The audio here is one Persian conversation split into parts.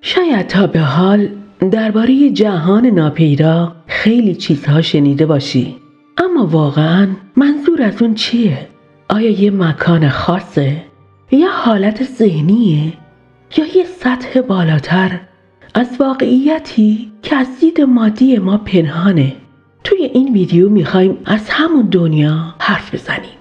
شاید تا به حال درباره جهان ناپیدا خیلی چیزها شنیده باشی، اما واقعاً منظور از اون چیه؟ آیا یه مکان خاصه؟ یا حالت ذهنیه؟ یا یه سطح بالاتر از واقعیتی که از دید مادی ما پنهانه؟ توی این ویدیو میخوایم از همون دنیا حرف بزنیم.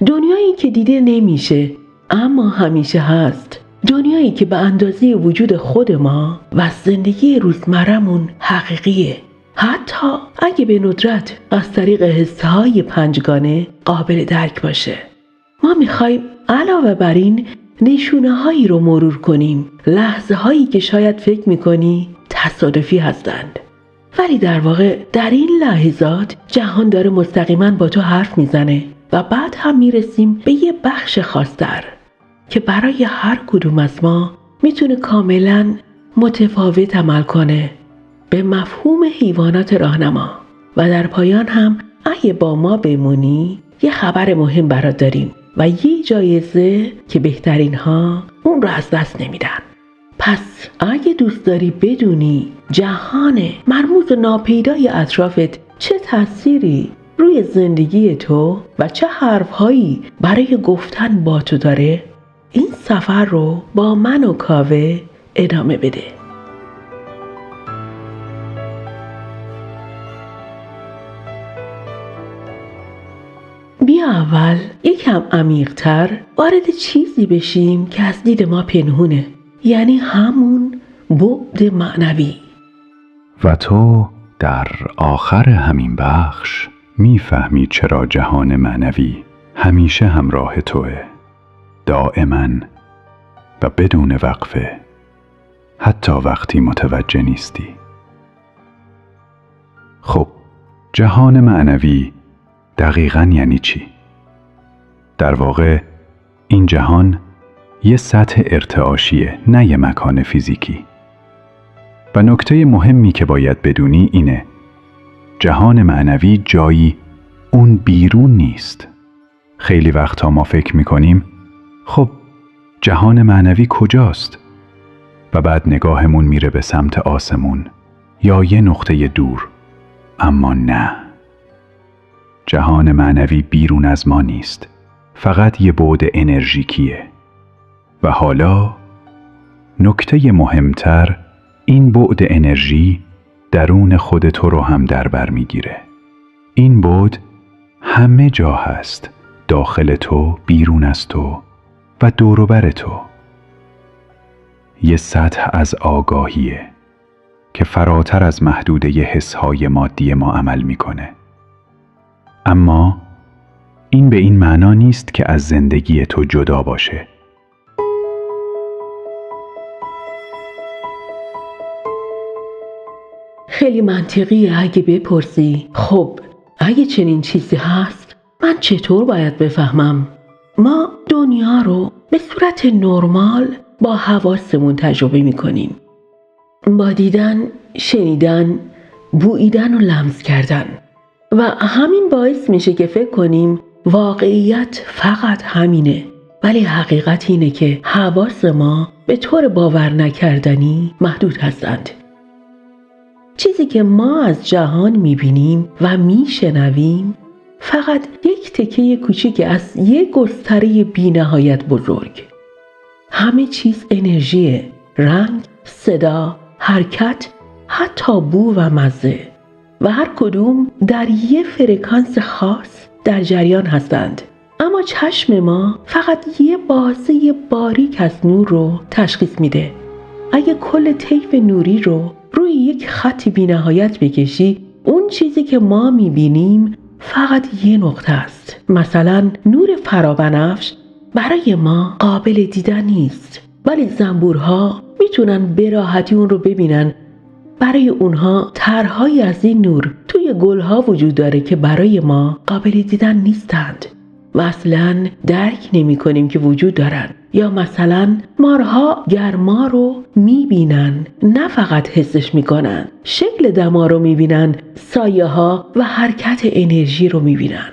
دنیایی که دیده نمیشه اما همیشه هست. دنیایی که به اندازه وجود خود ما و زندگی روزمرمون حقیقیه، حتی اگه به ندرت از طریق حسهای پنجگانه قابل درک باشه. ما میخوایم علاوه بر این نشونه هایی رو مرور کنیم، لحظه هایی که شاید فکر میکنی تصادفی هستند، ولی در واقع در این لحظات جهان داره مستقیما با تو حرف میزنه و بعد هم میرسیم به یه بخش خاص‌تر که برای هر کدوم از ما میتونه کاملا متفاوت عمل کنه، به مفهوم حیوانات راهنما. و در پایان هم اگه با ما بمونی یه خبر مهم برات داریم و یه جایزه که بهترین ها اون رو از دست نمیدن. پس اگه دوست داری بدونی جهان مرموز و ناپیدای اطرافت چه تأثیری روی زندگی تو و چه حرفهایی برای گفتن با تو داره، این سفر رو با من و کاوه ادامه بده. بیا اول یکم عمیق‌تر وارد چیزی بشیم که از دید ما پنهونه، یعنی همون بعد معنوی. و تو در آخر همین بخش میفهمی چرا جهان معنوی همیشه همراه توه، دائما و بدون وقفه، حتی وقتی متوجه نیستی. خب، جهان معنوی دقیقاً یعنی چی؟ در واقع این جهان یه سطح ارتعاشیه، نه یه مکان فیزیکی. و نکته مهمی که باید بدونی اینه: جهان معنوی جایی اون بیرون نیست. خیلی وقتا ما فکر میکنیم خب جهان معنوی کجاست؟ و بعد نگاهمون میره به سمت آسمون یا یه نقطه دور. اما نه، جهان معنوی بیرون از ما نیست، فقط یه بعد انرژیکیه. و حالا نکته مهمتر، این بعد انرژی درون خود تو رو هم در بر میگیره. این بعد همه جا هست، داخل تو، بیرون از تو و دور و بر تو. یه سطح از آگاهیه که فراتر از محدوده حسهای مادی ما عمل میکنه. اما این به این معنا نیست که از زندگی تو جدا باشه. خیلی منطقیه اگه بپرسی خب اگه چنین چیزی هست من چطور باید بفهمم؟ ما دنیا رو به صورت نرمال با حواسمون تجربه میکنیم، با دیدن، شنیدن، بوییدن و لمس کردن، و همین باعث میشه که فکر کنیم واقعیت فقط همینه. ولی حقیقت اینه که حواس ما به طور باور نکردنی محدود هستند. چیزی که ما از جهان میبینیم و میشنویم فقط یک تکه کوچیک از یک گستره بی‌نهایت بزرگ. همه چیز انرژیه، رنگ، صدا، حرکت، حتی بو و مزه، و هر کدوم در یک فرکانس خاص در جریان هستند. اما چشم ما فقط یه بازه باریک از نور رو تشخیص میده. اگه کل طیف نوری رو روی یک خط بی‌نهایت بکشی، اون چیزی که ما میبینیم فقط یه نقطه است. مثلا نور فرابنفش برای ما قابل دیدن نیست، ولی زنبورها میتونن به راحتی اون رو ببینن. برای اونها طرح‌هایی از این نور توی گلها وجود داره که برای ما قابل دیدن نیستند و اصلاً درک نمی کنیم که وجود دارن. یا مثلا مارها گرما رو میبینن، نه فقط حسش میکنن. شکل دما رو میبینن، سایه ها و حرکت انرژی رو میبینن.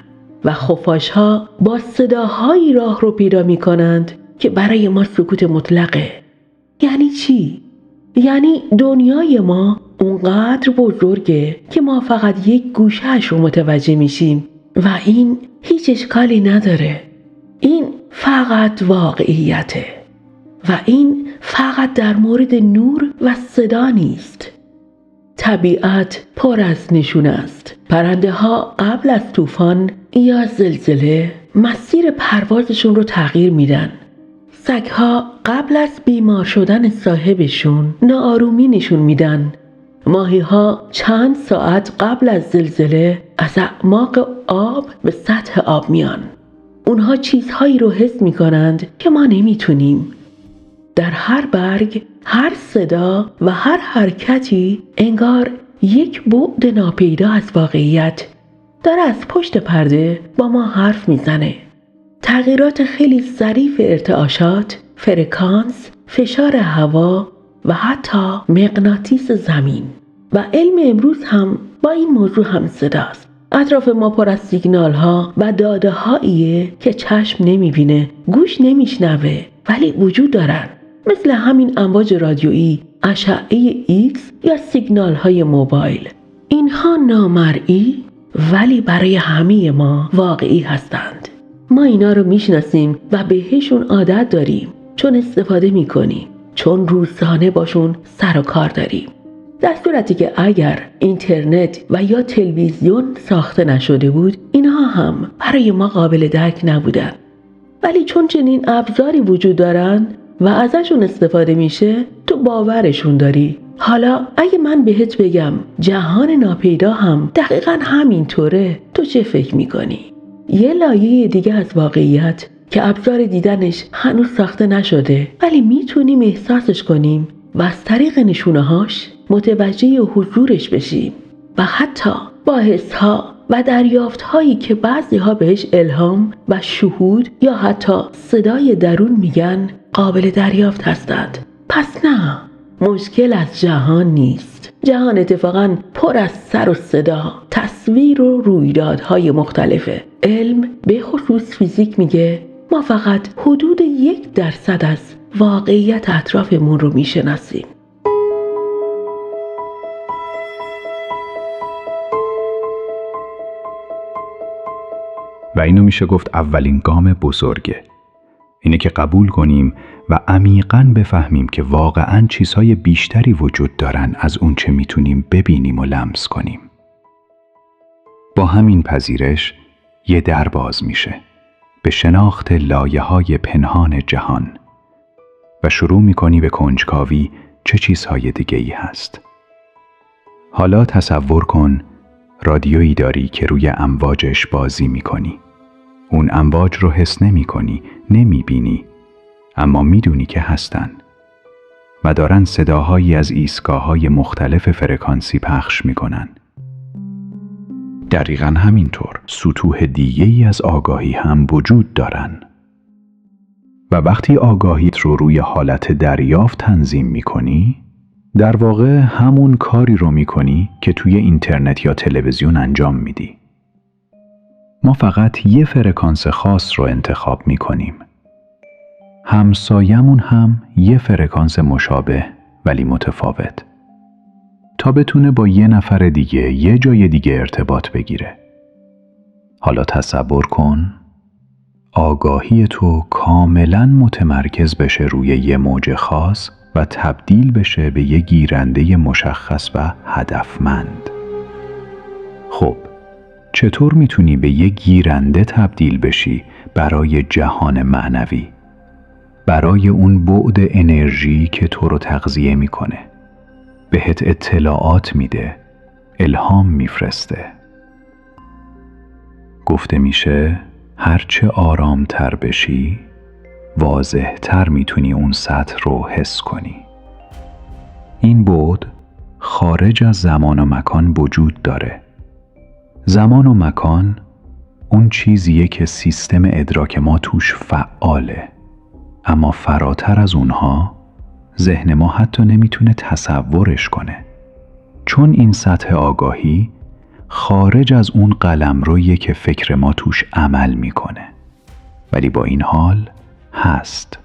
و خفاش ها با صداهایی راه رو پیدا میکنند که برای ما سکوت مطلقه. یعنی چی؟ یعنی دنیای ما اونقدر بزرگه که ما فقط یک گوشه‌اش رو متوجه میشیم و این هیچ اشکالی نداره. این فقط واقعیته و این فقط در مورد نور و صدا نیست. طبیعت پر از نشونه است. پرنده ها قبل از طوفان یا زلزله مسیر پروازشون رو تغییر میدن. سگ‌ها قبل از بیمار شدن صاحبشون ناآرومی نشون میدن. ماهی‌ها چند ساعت قبل از زلزله از اعماق آب به سطح آب میان. اونها چیزهایی رو حس میکنند که ما نمیتونیم. در هر برگ، هر صدا و هر حرکتی انگار یک بعد ناپیدا از واقعیت داره از پشت پرده با ما حرف میزنه. تغییرات خیلی ظریف ارتعاشات، فرکانس، فشار هوا و حتی مغناطیس زمین. و علم امروز هم با این موضوع همصداست. اطراف ما پر از سیگنال ها و داده هاییه که چشم نمیبینه، گوش نمیشنوه، ولی وجود دارن. مثل همین امواج رادیویی، اشعه ایکس یا سیگنال های موبایل. اینها نامرئی ولی برای همه ما واقعی هستند. ما اینا رو میشناسیم و بهشون عادت داریم، چون استفاده میکنیم، چون روزانه باشون سر و کار داریم. در صورتی که اگر اینترنت و یا تلویزیون ساخته نشده بود، اینها هم برای ما قابل درک نبودن. ولی چون چنین ابزاری وجود دارن و ازشون استفاده میشه، تو باورشون داری. حالا اگه من بهت بگم جهان ناپیدا هم دقیقاً همینطوره، تو چه فکر میکنی؟ یه لایه دیگه از واقعیت که ابزار دیدنش هنوز ساخته نشده ولی میتونیم احساسش کنیم و از طریق نشونه‌هاش متوجه حضورش بشیم و حتی با حس‌ها و دریافت‌هایی که بعضی‌ها بهش الهام و شهود یا حتی صدای درون میگن قابل دریافت هستند. پس نه، مشکل از جهان نیست. جهان اتفاقاً پر از سر و صدا، تصویر و رویدادهای مختلفه. علم به خصوص فیزیک میگه ما فقط حدود 1% از واقعیت اطرافمون رو میشناسیم. و اینو میشه گفت اولین گام بزرگه. اینه که قبول کنیم و عمیقاً بفهمیم که واقعاً چیزهای بیشتری وجود دارن از اون چه میتونیم ببینیم و لمس کنیم. با همین پذیرش یه در باز میشه به شناخت لایه‌های پنهان جهان و شروع میکنی به کنجکاوی چه چیزهای دیگه‌ای هست. حالا تصور کن رادیویی داری که روی امواجش بازی میکنی. اون امواج رو حس نمی‌کنی، نمی‌بینی، اما می‌دونی که هستن و دارن صداهایی از ایستگاه‌های مختلف فرکانسی پخش می‌کنن. دقیقاً همینطور سطوح دیگه‌ای از آگاهی هم وجود دارن. و وقتی آگاهیت رو روی حالت دریافت تنظیم می‌کنی، در واقع همون کاری رو می‌کنی که توی اینترنت یا تلویزیون انجام میدی. ما فقط یه فرکانس خاص رو انتخاب می‌کنیم. همسایمون هم یه فرکانس مشابه ولی متفاوت تا بتونه با یه نفر دیگه یه جای دیگه ارتباط بگیره. حالا تصور کن آگاهی تو کاملاً متمرکز بشه روی یه موج خاص و تبدیل بشه به یه گیرنده مشخص و هدفمند. خب چطور میتونی به یه گیرنده تبدیل بشی برای جهان معنوی؟ برای اون بعد انرژی که تو رو تغذیه میکنه، بهت اطلاعات میده، الهام میفرسته. گفته میشه هرچه آرامتر بشی واضحتر میتونی اون سطح رو حس کنی. این بعد خارج از زمان و مکان وجود داره. زمان و مکان اون چیزیه که سیستم ادراک ما توش فعاله، اما فراتر از اونها ذهن ما حتی نمیتونه تصورش کنه، چون این سطح آگاهی خارج از اون قلمرویه که فکر ما توش عمل میکنه، ولی با این حال هست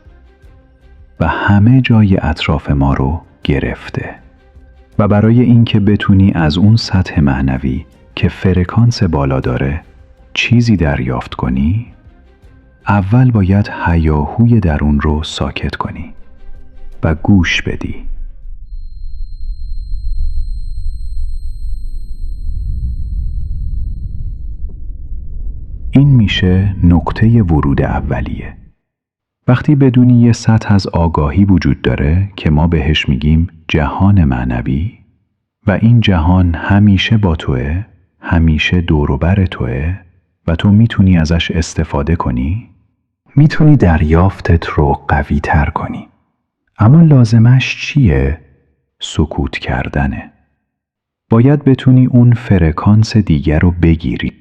و همه جای اطراف ما رو گرفته. و برای اینکه بتونی از اون سطح معنوی که فرکانس بالا داره چیزی دریافت کنی، اول باید هیاهوی درون رو ساکت کنی و گوش بدی. این میشه نقطه ورود اولیه. وقتی بدونی یه سطح از آگاهی وجود داره که ما بهش میگیم جهان معنوی و این جهان همیشه با توه، همیشه دور و بر توه و تو میتونی ازش استفاده کنی، میتونی دریافتت رو قوی تر کنی. اما لازمش چیه؟ سکوت کردنه. باید بتونی اون فرکانس دیگر رو بگیری.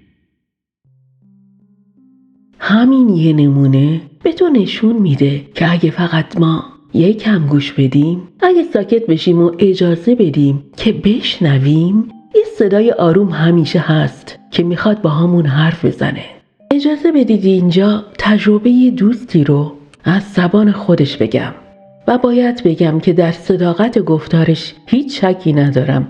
همین یه نمونه به تو نشون میده که اگه فقط ما یکم گوش بدیم، اگه ساکت بشیم و اجازه بدیم که بشنویم، یه صدای آروم همیشه هست که میخواد با همون حرف بزنه. اجازه بدید اینجا تجربه دوستی رو از زبان خودش بگم و باید بگم که در صداقت گفتارش هیچ شکی ندارم.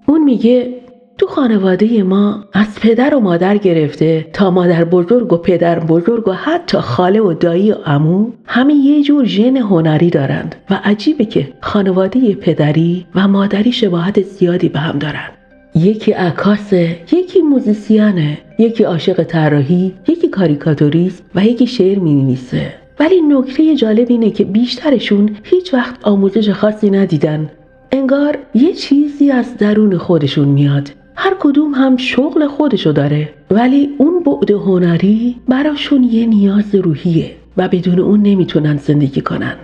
اون میگه تو خانواده ما از پدر و مادر گرفته تا مادر بزرگ و پدر بزرگ و حتی خاله و دایی و عمو همه یه جور ژن هنری دارند و عجیبه که خانواده پدری و مادری شباهت زیادی به هم دارن. یکی عکاسه، یکی موزیسیانه، یکی عاشق طراحی، یکی کاریکاتوریست و یکی شعر می‌نویسه. ولی نکته جالب اینه که بیشترشون هیچ وقت آموزش خاصی ندیدن. انگار یه چیزی از درون خودشون میاد. هر کدوم هم شغل خودشو داره، ولی اون بعد هنری براشون یه نیاز روحیه و بدون اون نمیتونن زندگی کنن.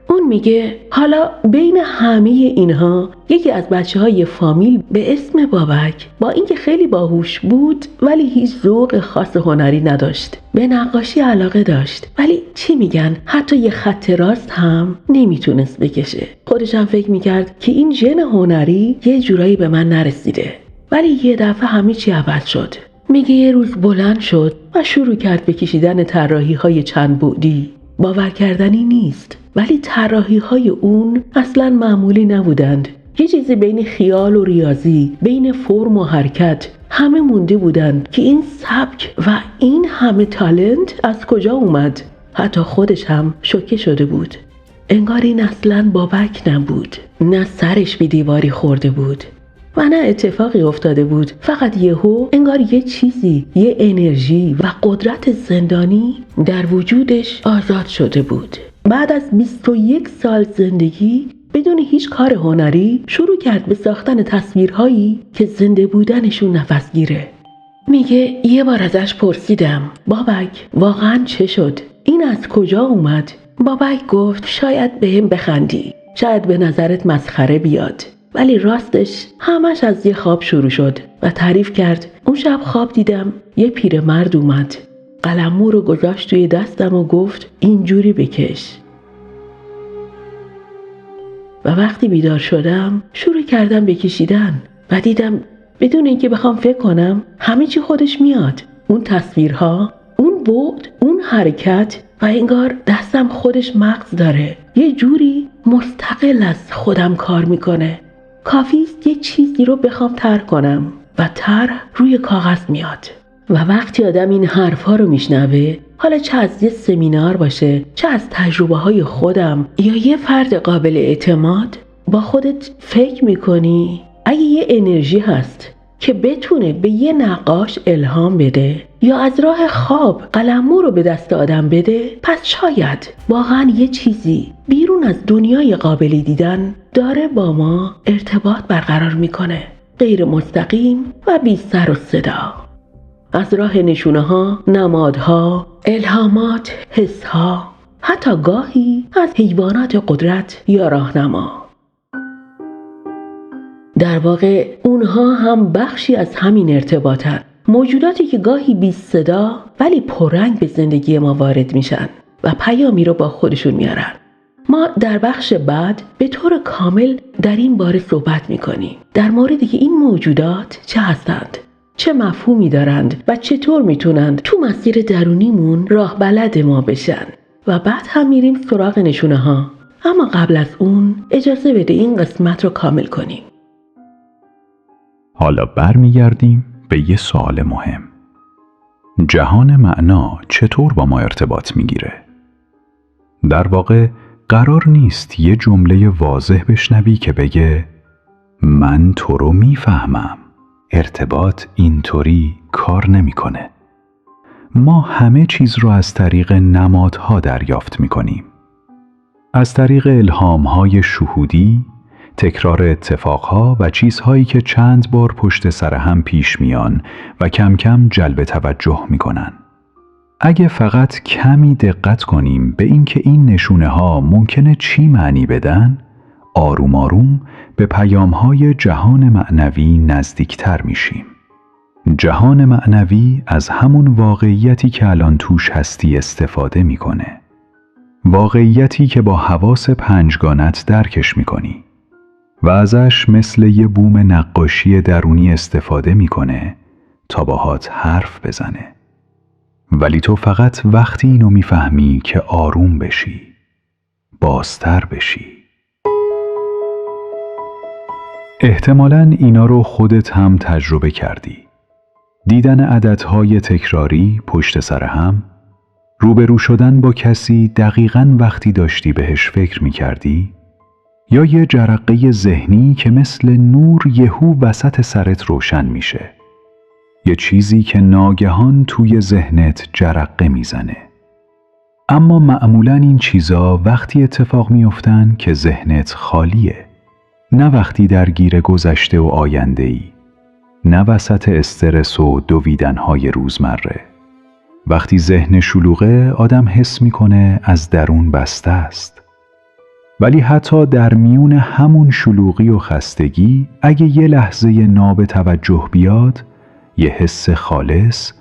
اون میگه حالا بین همه اینها یکی از بچه‌های فامیل به اسم بابک با اینکه خیلی باهوش بود ولی هیچ ذوق خاص هنری نداشت. به نقاشی علاقه داشت ولی چی میگن حتی یه خط راست هم نمیتونست بکشه. خودش هم فکر میکرد که این ژن هنری یه جورایی به من نرسیده. ولی یه دفعه همه چی عوض شد. میگه یه روز بلند شد و شروع کرد به کشیدن طراحی‌های چند بعدی. باور کردنی نیست، ولی طراحی‌های اون اصلاً معمولی نبودند. یه چیزی بین خیال و ریاضی، بین فرم و حرکت. همه مونده بودند که این سبک و این همه تالنت از کجا اومد. حتی خودش هم شوکه شده بود. انگار این اصلاً بابک نبود. نه سرش به دیواری خورده بود و نه اتفاقی افتاده بود. فقط یهو انگار یه چیزی، یه انرژی و قدرت زندانی در وجودش آزاد شده بود. بعد از 21 سال زندگی بدون هیچ کار هنری شروع کرد به ساختن تصویرهایی که زنده بودنشون نفس گیره. میگه یه بار ازش پرسیدم بابک واقعا چه شد؟ این از کجا اومد؟ بابک گفت شاید بهم بخندی، شاید به نظرت مسخره بیاد، ولی راستش همش از یه خواب شروع شد و تعریف کرد اون شب خواب دیدم یه پیرمرد اومد، قلمو رو گذاشت توی دستم و گفت اینجوری بکش. و وقتی بیدار شدم شروع کردم به کشیدن و دیدم بدون اینکه بخوام فکر کنم همه چی خودش میاد. اون تصویرها، اون بعد، اون حرکت و انگار دستم خودش مغز داره. یه جوری مستقل از خودم کار میکنه. کافیست یه چیزی رو بخوام طرح کنم و طرح روی کاغذ میاد. و وقتی آدم این حرفا رو میشنوه، حالا چه از یه سمینار باشه، چه از تجربه های خودم یا یه فرد قابل اعتماد، با خودت فکر میکنی اگه یه انرژی هست که بتونه به یه نقاش الهام بده یا از راه خواب قلمو رو به دست آدم بده، پس شاید واقعا یه چیزی بیرون از دنیای قابل دیدن داره با ما ارتباط برقرار میکنه، غیر مستقیم و بی سر و صدا. از راه نشونه ها، نمادها، الهامات، حسها، حتی گاهی از حیوانات قدرت یا راهنما. در واقع اونها هم بخشی از همین ارتباطن، موجوداتی که گاهی بی صدا ولی پررنگ به زندگی ما وارد میشن و پیامی رو با خودشون میارن. ما در بخش بعد به طور کامل در این باره صحبت میکنیم، در موردی که این موجودات چه هستند، چه مفهومی دارند و چطور میتونند تو مسیر درونیمون راه بلد ما بشن. و بعد هم میریم سراغ نشونه ها. اما قبل از اون اجازه بده این قسمت رو کامل کنیم. حالا برمیگردیم به یه سوال مهم. جهان معنا چطور با ما ارتباط میگیره؟ در واقع قرار نیست یه جمله واضح بشنوی که بگه من تو رو میفهمم. ارتباط اینطوری کار نمیکنه. ما همه چیز رو از طریق نمادها دریافت میکنیم. از طریق الهامهای شهودی، تکرار اتفاقها و چیزهایی که چند بار پشت سر هم پیش میان و کم کم جلب توجه میکنن. اگه فقط کمی دقت کنیم به اینکه این نشونه ها ممکنه چی معنی بدن، آروم آروم به پیامهای جهان معنوی نزدیکتر میشیم. جهان معنوی از همون واقعیتی که الان توش هستی استفاده میکنه. واقعیتی که با حواس پنجگانت درکش میکنی و ازش مثل یه بوم نقاشی درونی استفاده میکنه تا باهات حرف بزنه. ولی تو فقط وقتی اینو میفهمی که آروم بشی، بازتر بشی. احتمالاً اینا رو خودت هم تجربه کردی. دیدن عددهای تکراری پشت سر هم، روبرو شدن با کسی دقیقاً وقتی داشتی بهش فکر میکردی، یا یه جرقه ذهنی که مثل نور یهو وسط سرت روشن میشه. یه چیزی که ناگهان توی ذهنت جرقه میزنه. اما معمولاً این چیزا وقتی اتفاق میافتن که ذهنت خالیه. نه وقتی درگیر گذشته و آینده‌ای. نه وسط استرس و دویدن‌های روزمره. وقتی ذهن شلوغه آدم حس میکنه از درون بسته است. ولی حتی در میون همون شلوغی و خستگی اگه یه لحظه ناب توجه بیاد، یه حس خالص،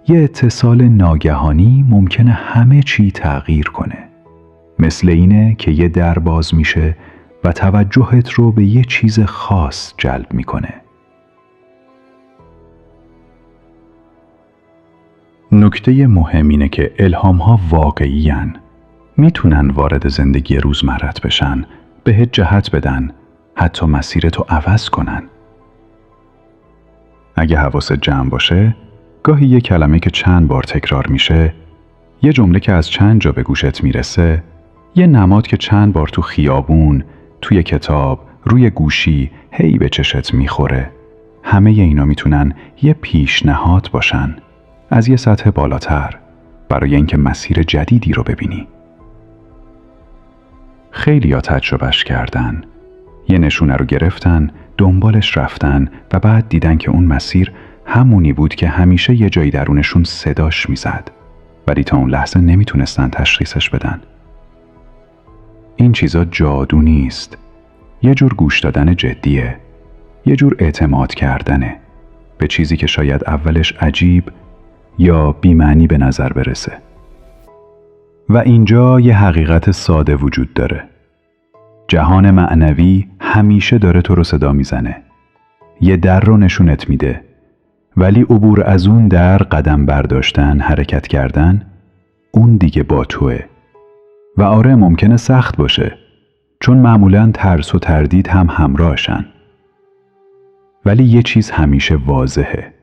یه اتصال ناگهانی ممکنه همه چی تغییر کنه. مثل اینه که یه در باز میشه و توجهت رو به یه چیز خاص جلب میکنه. نکته مهم اینه که الهام‌ها واقعی‌اند. میتونن وارد زندگی روزمرت بشن، بهت جهت بدن، حتی مسیرتو عوض کنن. اگه حواست جمع باشه، گاهی یه کلمه که چند بار تکرار میشه، یه جمله که از چند جا به گوشت میرسه، یه نماد که چند بار تو خیابون، توی کتاب، روی گوشی، هی به چشت میخوره، همه اینا میتونن یه پیشنهاد باشن از یه سطح بالاتر برای اینکه مسیر جدیدی رو ببینی. خیلی‌ها تجربهش کردن. یه نشونه رو گرفتن، دنبالش رفتن و بعد دیدن که اون مسیر همونی بود که همیشه یه جایی درونشون صداش میزد، ولی تا اون لحظه نمیتونستن تشخیصش بدن. این چیزا جادو نیست. یه جور گوش دادن جدیه. یه جور اعتماد کردنه به چیزی که شاید اولش عجیب یا بی‌معنی به نظر برسه. و اینجا یه حقیقت ساده وجود داره. جهان معنوی همیشه داره تو رو صدا میزنه. یه در رو نشونت میده. ولی عبور از اون در، قدم برداشتن، حرکت کردن، اون دیگه با توه. و آره ممکنه سخت باشه، چون معمولاً ترس و تردید هم همراهشن. ولی یه چیز همیشه واضحه.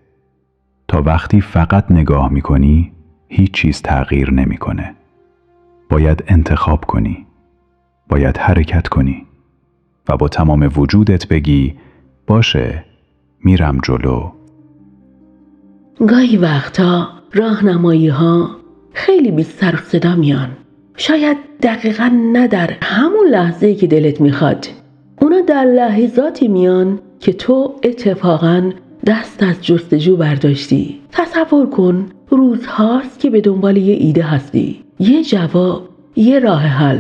تا وقتی فقط نگاه میکنی، هیچ چیز تغییر نمیکنه. باید انتخاب کنی. باید حرکت کنی. و با تمام وجودت بگی باشه، میرم جلو. گاهی وقتا راهنمایی ها خیلی بی سر و صدا میان. شاید دقیقاً نه در همون لحظه‌ای که دلت میخواد. اونا در لحظاتی میان که تو اتفاقاً دست از جستجو برداشتی. تصور کن روزهاست که به دنبال یه ایده هستی، یه جواب، یه راه حل.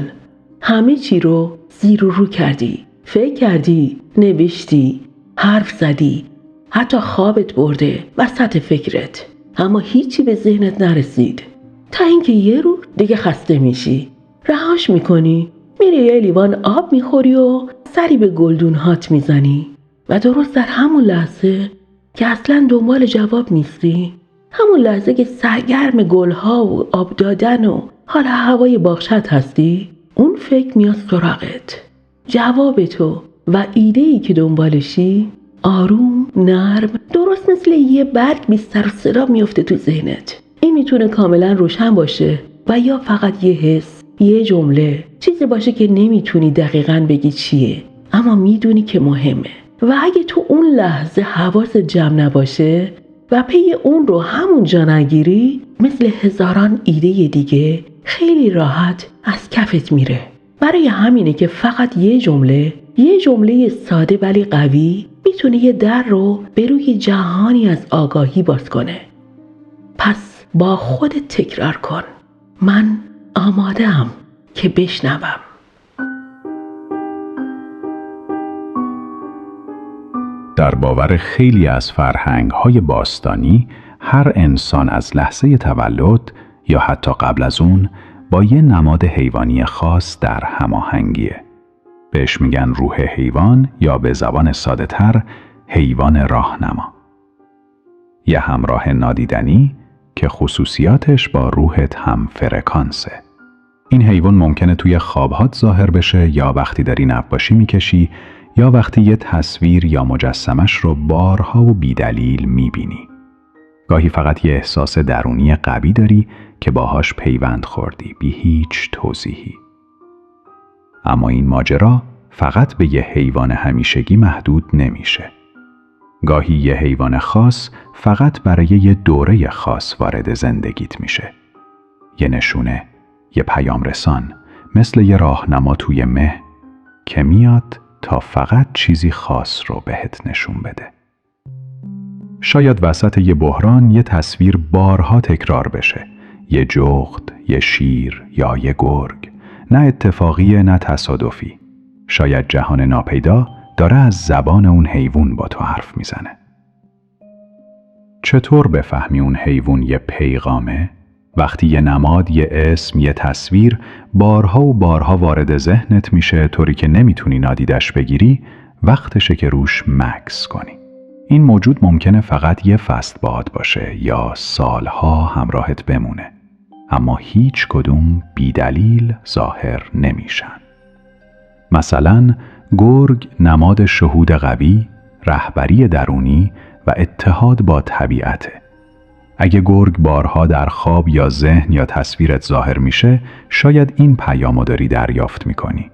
همه چی رو زیر و رو کردی، فکر کردی، نوشتی، حرف زدی، حتی خوابت برده وسط فکرت، اما هیچی به ذهنت نرسید. تا اینکه یه روز دیگه خسته میشی، رهاش میکنی، میری یه لیوان آب میخوری و سری به گلدون هات میزنی. و درست در همون لحظه که اصلا دنبال جواب نیستی، همون لحظه که سرگرم گلها و آب دادن و حالا هوای باغچت هستی، اون فکر میاد سراغت. جواب تو و ایده‌ای که دنبالشی آروم، نرم، درست مثل یه برگ بی سر و صدا میفته تو ذهنت. این میتونه کاملا روشن باشه و یا فقط یه حس، یه جمله، چیزی باشه که نمیتونی دقیقاً بگی چیه، اما میدونی که مهمه. و اگه تو اون لحظه حواست جمع نباشه و پی اون رو همونجا نگیری، مثل هزاران ایده دیگه خیلی راحت از کفت میره. برای همینه که فقط یه جمله ساده ولی قوی میتونه یه در رو به روی جهانی از آگاهی باز کنه. پس با خودت تکرار کن: من آماده‌ام که بشنوم. در باور خیلی از فرهنگ‌های باستانی، هر انسان از لحظه تولد یا حتی قبل از اون با یه نماد حیوانی خاص در هماهنگیه. بهش میگن روح حیوان یا به زبان ساده‌تر حیوان راهنما. یه همراه نادیدنی که خصوصیاتش با روحت هم فرکانسه. این حیوان ممکنه توی خوابهات ظاهر بشه یا وقتی داری نقاشی میکشی یا وقتی یه تصویر یا مجسمش رو بارها و بیدلیل میبینی. گاهی فقط یه احساس درونی قوی داری که باهاش پیوند خوردی بی هیچ توضیحی. اما این ماجرا فقط به یه حیوان همیشگی محدود نمیشه. گاهی یه حیوان خاص فقط برای یه دوره خاص وارد زندگیت میشه. یه نشونه، یه پیام رسان، مثل یه راهنما توی مه که میاد تا فقط چیزی خاص رو بهت نشون بده. شاید وسط یه بحران یه تصویر بارها تکرار بشه. یه جغد، یه شیر یا یه گرگ. نه اتفاقی نه تصادفی. شاید جهان ناپیدا داره از زبان اون حیوان با تو حرف میزنه. چطور بفهمی اون حیوان یه پیغامه؟ وقتی یه نماد، یه اسم، یه تصویر بارها و بارها وارد ذهنت میشه طوری که نمیتونی نادیدش بگیری، وقتشه که روش مکث کنی. این موجود ممکنه فقط یه فصل باهات باشه یا سالها همراهت بمونه، اما هیچ کدوم بیدلیل ظاهر نمیشن. مثلا گرگ نماد شهود قوی، رهبری درونی و اتحاد با طبیعته. اگه گرگ بارها در خواب یا ذهن یا تصویرت ظاهر میشه، شاید این پیامو داری دریافت میکنی.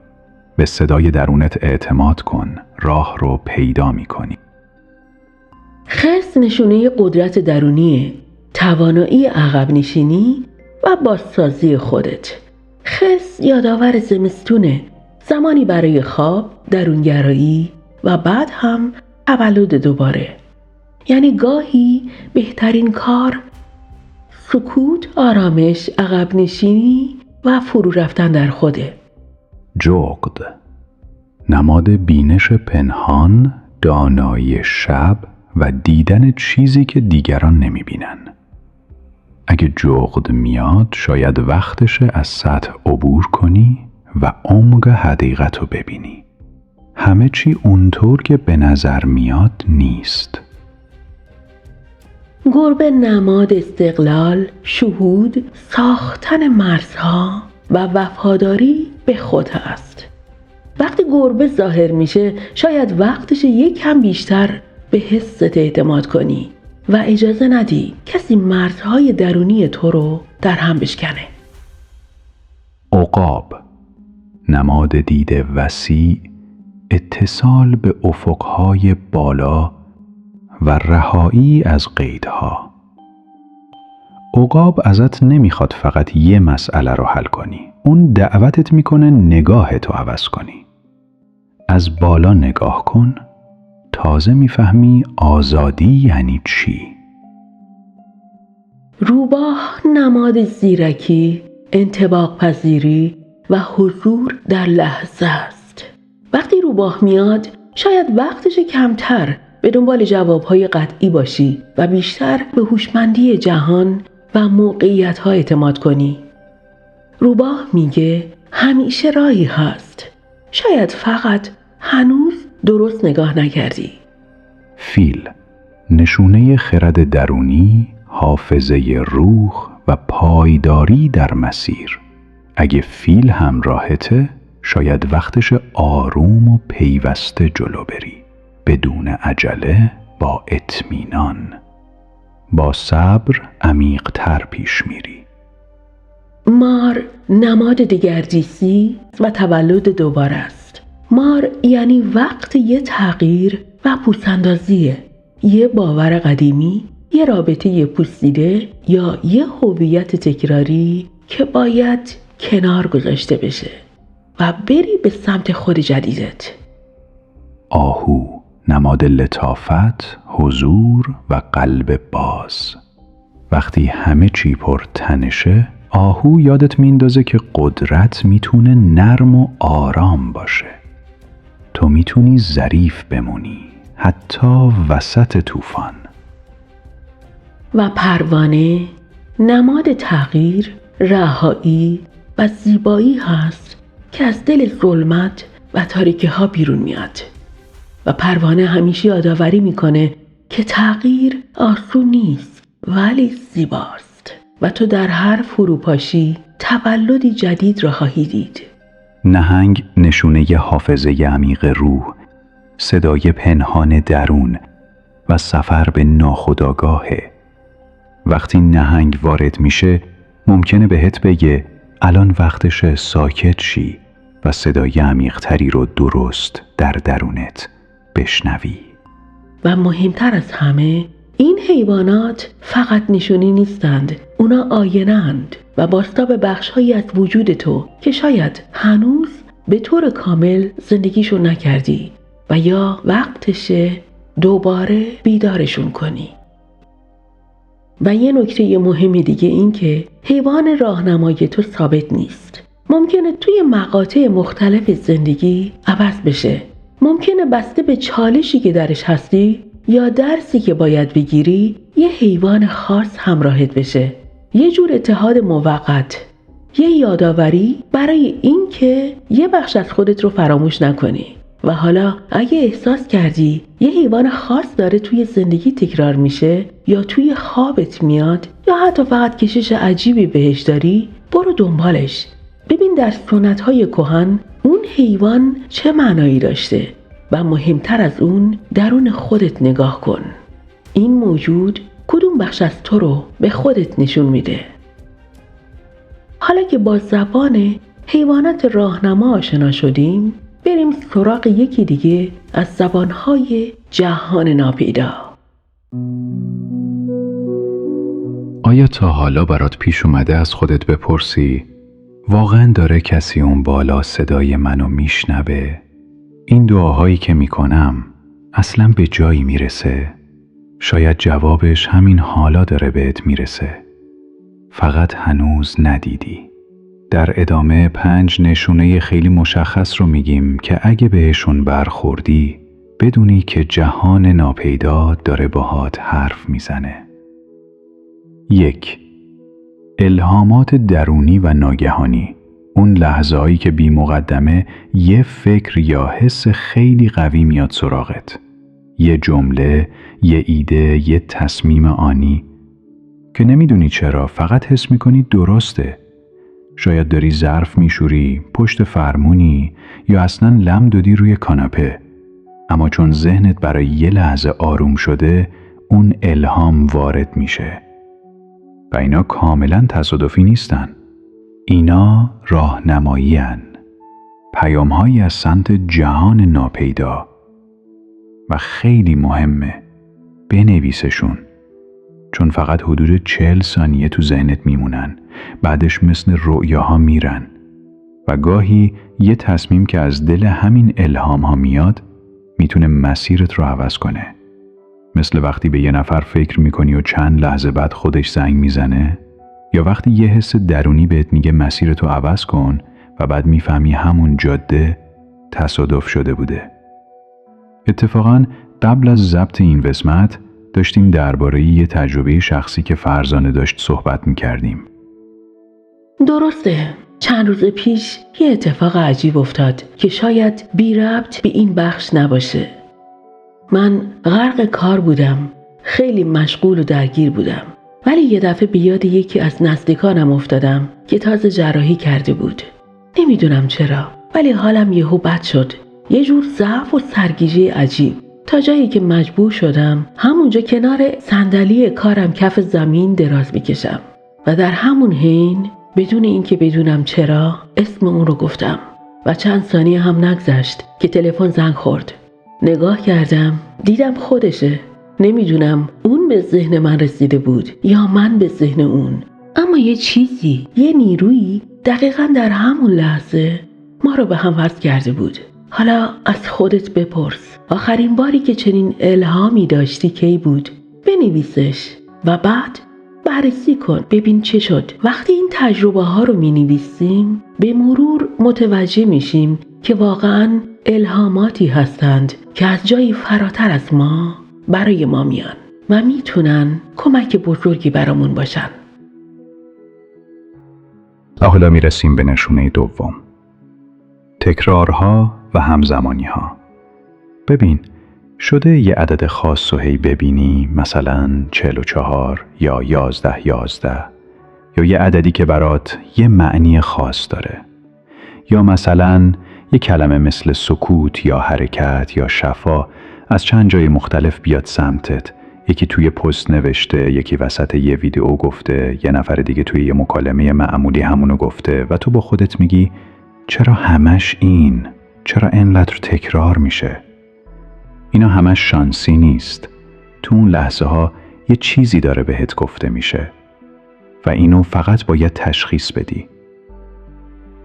به صدای درونت اعتماد کن، راه رو پیدا میکنی. خرس نشونه قدرت درونیه، توانایی عقب نشینی و بازسازی خودت. خرس یادآور زمستونه، زمانی برای خواب، درونگرایی و بعد هم تولد دوباره. یعنی گاهی بهترین کار سکوت، آرامش، عقب نشینی و فرو رفتن در خوده. جغد نماد بینش پنهان، دانایی شب و دیدن چیزی که دیگران نمیبینن. اگه جغد میاد، شاید وقتشه از سطح عبور کنی و عمق حقیقت رو ببینی. همه چی اونطور که به نظر میاد نیست. گربه نماد استقلال، شهود، ساختن مرزها و وفاداری به خود است. وقتی گربه ظاهر میشه، شاید وقتش یک کم بیشتر به حست اعتماد کنی و اجازه ندی کسی مرزهای درونی تو رو در هم بشکنه. عقاب نماد دید وسیع، اتصال به افقهای بالا و رهایی از قیدها. عقاب ازت نمیخواد فقط یه مسئله رو حل کنی. اون دعوتت میکنه نگاهتو عوض کنی. از بالا نگاه کن، تازه میفهمی آزادی یعنی چی. روباه نماد زیرکی، انطباق پذیری و حضور در لحظه است. وقتی روباه میاد، شاید وقتش کمتر به دنبال جوابهای قطعی باشی و بیشتر به هوشمندی جهان و موقعیت‌ها اعتماد کنی. روباه میگه همیشه راهی هست، شاید فقط هنوز درست نگاه نکردی. فیل نشونه خرد درونی، حافظه روح و پایداری در مسیر. اگه فیل همراهته شاید وقتش آروم و پیوسته جلو بری، بدون عجله، با اطمینان. با صبر عمیق‌تر پیش میری. مار نماد دگردیسی و تولد دوباره است. مار یعنی وقت یه تغییر و پوست‌اندازیه، یه باور قدیمی، یه رابطه پوسیده یا یه هویت تکراری که باید کنار گذاشته بشه و بری به سمت خود جدیدت. آهو نماد لطافت، حضور و قلب باز. وقتی همه چی پر تنشه، آهو یادت میندازه که قدرت میتونه نرم و آرام باشه. تو میتونی ظریف بمونی، حتی وسط طوفان. و پروانه نماد تغییر، رهایی و زیبایی هست که از دل ظلمت و تاریکی ها بیرون میاد. و پروانه همیشه یادآوری میکنه که تغییر آسون نیست ولی زیباست و تو در هر فروپاشی تولدی جدید را خواهی دید. نهنگ نشونه ی حافظه عمیق روح، صدای پنهان درون و سفر به ناخودآگاهه. وقتی نهنگ وارد میشه ممکنه بهت بگه الان وقتشه ساکت شی و صدای عمیق‌تری رو درست در درونت بشنوی. و مهمتر از همه، این حیوانات فقط نشونی نیستند، اونا آینه‌اند و بازتاب بخش‌هایی از وجود تو که شاید هنوز به طور کامل زندگیشو نکردی و یا وقتشه دوباره بیدارشون کنی. و یه نکته مهمی دیگه این که حیوان راهنمای تو ثابت نیست. ممکنه توی مقاطع مختلف زندگی عوض بشه. ممکنه بسته به چالشی که درش هستی یا درسی که باید بگیری یه حیوان خاص همراهت بشه. یه جور اتحاد موقت، یه یادآوری برای این که یه بخش از خودت رو فراموش نکنی. و حالا اگه احساس کردی یه حیوان خاص داره توی زندگی تکرار میشه یا توی خوابت میاد یا حتی فقط کشش عجیبی بهش داری، برو دنبالش. ببین در سنت‌های کهن اون حیوان چه معنایی داشته و مهمتر از اون درون خودت نگاه کن. این موجود کدوم بخش از تو رو به خودت نشون میده؟ حالا که با زبان حیوانات راهنما آشنا شدیم، بریم سراغ یکی دیگه از زبانهای جهان ناپیدا. آیا تا حالا برات پیش اومده از خودت بپرسی واقعاً داره کسی اون بالا صدای منو میشنوه؟ این دعاهایی که میکنم اصلاً به جایی میرسه؟ شاید جوابش همین حالا داره بهت میرسه، فقط هنوز ندیدی. در ادامه 5 نشونه خیلی مشخص رو میگیم که اگه بهشون برخوردی بدونی که جهان ناپیدا داره باهات حرف میزنه. 1. الهامات درونی و ناگهانی. اون لحظه‌هایی که بی مقدمه یه فکر یا حس خیلی قوی میاد سراغت. یه جمله، یه ایده، یه تصمیم آنی که نمیدونی چرا، فقط حس میکنی درسته. شاید داری ظرف میشوری، پشت فرمونی یا اصلاً لم دادی روی کاناپه، اما چون ذهنت برای یه لحظه آروم شده اون الهام وارد میشه. و اینا کاملاً تصادفی نیستن. اینا راهنمایی هن. پیام‌هایی از سمت جهان ناپیدا. و خیلی مهمه بنویسشون، چون فقط حدود 40 ثانیه تو ذهنت میمونن، بعدش مثل رؤیاها میرن. و گاهی یه تصمیم که از دل همین الهام ها میاد میتونه مسیرت رو عوض کنه. مثل وقتی به یه نفر فکر میکنی و چند لحظه بعد خودش زنگ میزنه، یا وقتی یه حس درونی بهت میگه مسیرتو عوض کن و بعد میفهمی همون جاده تصادف شده بوده. اتفاقاً قبل از ضبط این قسمت داشتیم درباره یه تجربه شخصی که فرزانه داشت صحبت میکردیم. درسته، چند روز پیش یه اتفاق عجیب افتاد که شاید بی ربط به این بخش نباشه. من غرق کار بودم، خیلی مشغول و درگیر بودم، ولی یه دفعه به یاد یکی از نزدیکانم افتادم که که تازه جراحی کرده بود. نمیدونم چرا، ولی حالم یهو بد شد. یه جور ضعف و سرگیجه عجیب، تا جایی که مجبور شدم همونجا کنار صندلی کارم کف زمین دراز بکشم و در همون حین بدون اینکه بدونم چرا اسم اون رو گفتم و چند ثانیه هم نگذشت که تلفن زنگ خورد. نگاه کردم، دیدم خودشه. نمیدونم اون به ذهن من رسیده بود یا من به ذهن اون، اما یه چیزی، یه نیرویی دقیقاً در همون لحظه ما رو به هم وصل کرده بود. حالا از خودت بپرس آخرین باری که چنین الهامی داشتی کی بود؟ بنویسش و بعد بررسی کن ببین چه شد. وقتی این تجربه ها رو می نویسیم به مرور متوجه میشیم که واقعاً الهاماتی هستند که از جایی فراتر از ما برای ما میان و میتونن کمک بزرگی برامون باشن. حالا میرسیم به نشونه دوم. تکرارها و همزمانیها. ببین، شده یه عدد خاص رو هی ببینی، مثلا 44 یا 11 یا یه عددی که برات یه معنی خاص داره، یا مثلا یه کلمه مثل سکوت یا حرکت یا شفا از چند جای مختلف بیاد سمتت. یکی توی پست نوشته، یکی وسط یه ویدیو گفته، یه نفر دیگه توی یه مکالمه معمولی همونو گفته و تو با خودت میگی چرا همش این؟ چرا اینقدر تکرار میشه؟ اینا همش شانسی نیست. تو اون لحظه ها یه چیزی داره بهت گفته میشه و اینو فقط باید تشخیص بدی.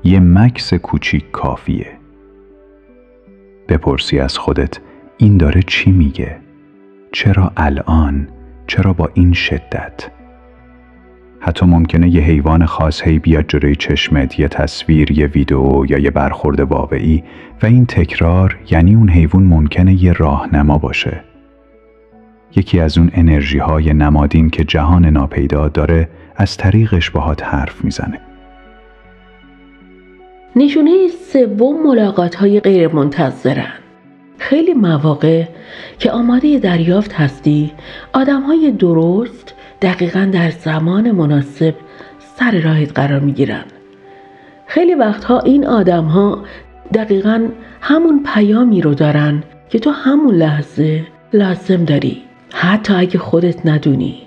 یه مکث کوچیک کافیه. بپرسی از خودت این داره چی میگه؟ چرا الان؟ چرا با این شدت؟ حتی ممکنه یه حیوان خاص هی بیاد جلوی چشمت، یه تصویر، یه ویدیو یا یه برخورد واقعی، و این تکرار یعنی اون حیوان ممکنه یه راهنما باشه. یکی از اون انرژی های نمادین که جهان ناپیدا داره از طریقش باهات حرف میزنه. نشونه سوم ملاقات های غیر منتظرن. خیلی مواقع که آماده دریافت هستی، آدم های درست دقیقاً در زمان مناسب سر راهت قرار می گیرن. خیلی وقتها این آدم ها دقیقاً همون پیامی رو دارن که تو همون لحظه لازم داری، حتی اگه خودت ندونی.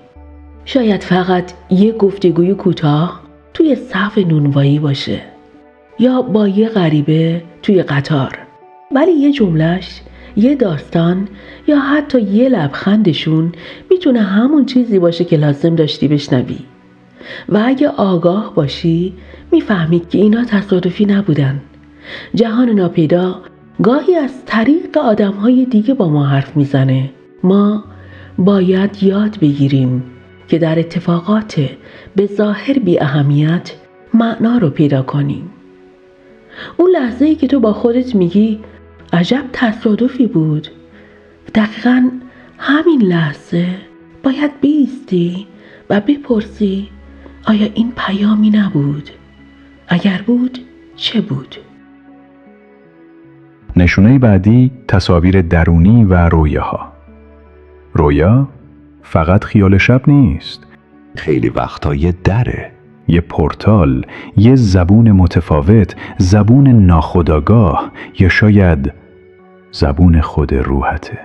شاید فقط یه گفتگوی کوتاه توی صف نونوایی باشه یا با یه غریبه توی قطار، ولی یه جملهش، یه داستان یا حتی یه لبخندشون میتونه همون چیزی باشه که لازم داشتی بشنوی. و اگه آگاه باشی میفهمی که اینا تصادفی نبودن. جهان ناپیدا گاهی از طریق آدم‌های دیگه با ما حرف میزنه. ما باید یاد بگیریم که در اتفاقات به ظاهر بی اهمیت معنا رو پیدا کنیم. اون لحظه‌ای که تو با خودت میگی عجب تصادفی بود، دقیقاً همین لحظه باید بایستی و بپرسی آیا این پیامی نبود؟ اگر بود چه بود؟ نشونه بعدی تصاویر درونی و رویاها. رویا فقط خیال شب نیست. خیلی وقتا یه دره، یه پورتال، یه زبون متفاوت، زبون ناخودآگاه، یا شاید زبون خود روحته.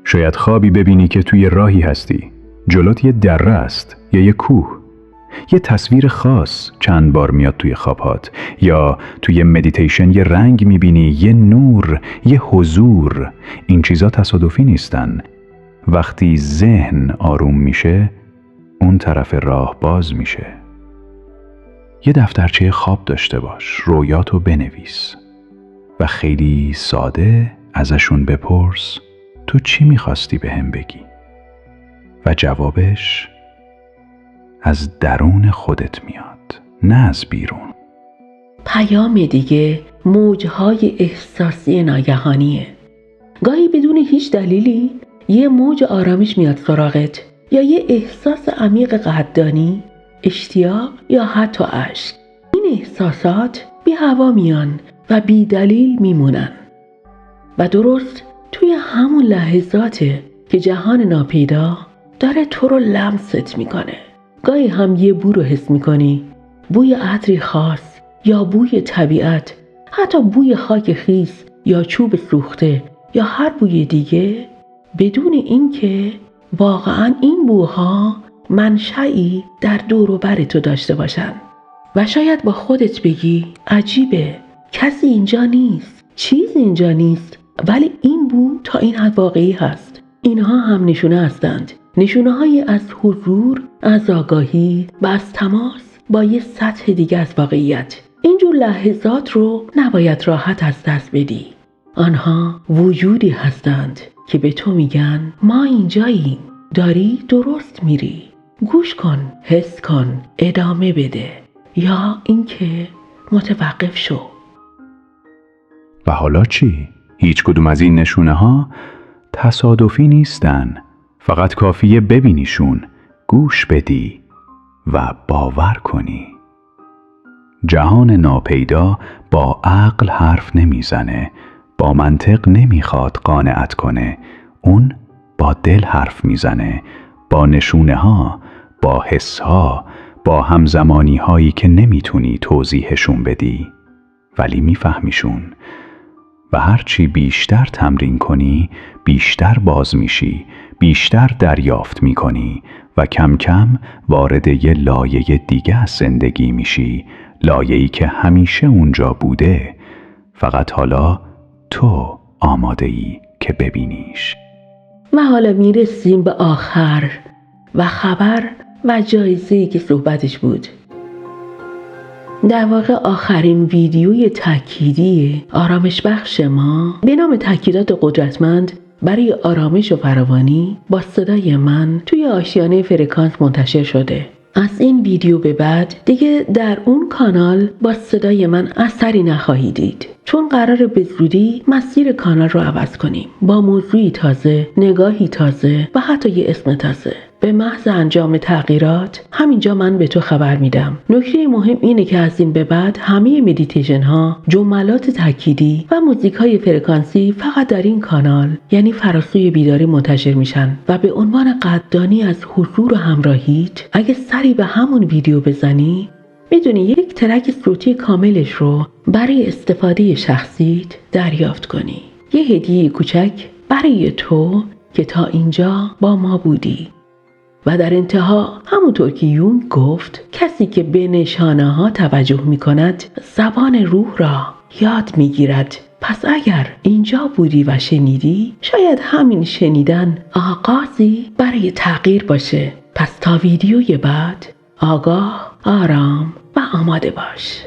شاید خوابی ببینی که توی راهی هستی، جلوت یه دره است یا یه کوه. یه تصویر خاص چند بار میاد توی خوابات، یا توی مدیتیشن یه رنگ میبینی، یه نور، یه حضور. این چیزا تصادفی نیستن. وقتی ذهن آروم میشه، اون طرف راه باز میشه. یه دفترچه خواب داشته باش، رویاتو بنویس و خیلی ساده ازشون بپرس تو چی میخواستی بهم بگی؟ و جوابش از درون خودت میاد، نه از بیرون. پیام دیگه موجهای احساسی ناگهانیه. گاهی بدون هیچ دلیلی یه موج آرامش میاد سراغت، یا یه احساس عمیق قدردانی، اشتیاق یا حتی اشک. این احساسات بی هوا میان و بی دلیل میمونن و درست توی همون لحظاته که جهان ناپیدا داره تو رو لمست میکنه. گاهی هم یه بو رو حس میکنی بوی عطری خاص یا بوی طبیعت، حتی بوی خاک خیس یا چوب سوخته یا هر بوی دیگه، بدون اینکه واقعاً این بوها منشئی در دور و بر تو داشته باشن. و شاید با خودت بگی عجیبه، کسی اینجا نیست، چیزی اینجا نیست، ولی این بو تا این حد واقعی هست. اینها هم نشونه هستند، نشونه های از حضور، از آگاهی و از تماس با یه سطح دیگه از واقعیت. اینجور لحظات رو نباید راحت از دست بدی. آنها وجودی هستند که به تو میگن ما اینجاییم، داری درست میری، گوش کن، حس کن، ادامه بده، یا اینکه متوقف شو. و حالا چی؟ هیچ کدوم از این نشونه ها تصادفی نیستن. فقط کافیه ببینیشون، گوش بدی و باور کنی. جهان ناپیدا با عقل حرف نمیزنه، با منطق نمیخواد قانعت کنه. اون با دل حرف میزنه، با نشونه ها، با حس ها، با همزمانی هایی که نمیتونی توضیحشون بدی ولی میفهمیشون. و هرچی بیشتر تمرین کنی بیشتر باز میشی، بیشتر دریافت میکنی و کم کم وارد یه لایه دیگه از زندگی میشی، لایه‌ای که همیشه اونجا بوده، فقط حالا تو آماده‌ای که ببینیش. و حالا میرسیم به آخر و خبر و جایزه‌ای که صحبتش بود. در واقع آخرین ویدیوی تأکیدی آرامش بخش ما به نام تأکیدات قدرتمند برای آرامش و فراوانی با صدای من توی آشیانه فرکانس منتشر شده. از این ویدیو به بعد دیگه در اون کانال با صدای من اثری نخواهید دید، چون قراره به زودی مسیر کانال رو عوض کنیم با موضوعی تازه، نگاهی تازه و حتی یه اسم تازه. به محض انجام تغییرات همینجا من به تو خبر میدم. نکته مهم اینه که از این به بعد همه مدیتیشن ها، جملات تأکیدی و موزیک های فرکانسی فقط در این کانال یعنی فراسوی بیداری منتشر میشن و به عنوان قدردانی از حضور و همراهیت اگه سری به همون ویدیو بزنی میدونی یک ترک صوتی کاملش رو برای استفاده شخصیت دریافت کنی. یه هدیه کوچک برای تو که تا اینجا با ما بودی. و در انتها همونطور که یونگ گفت، کسی که به نشانه ها توجه می کند زبان روح را یاد می گیرد. پس اگر اینجا بودی و شنیدی، شاید همین شنیدن آغازی برای تغییر باشه. پس تا ویدیوی بعد آگاه، آرام و آماده باش.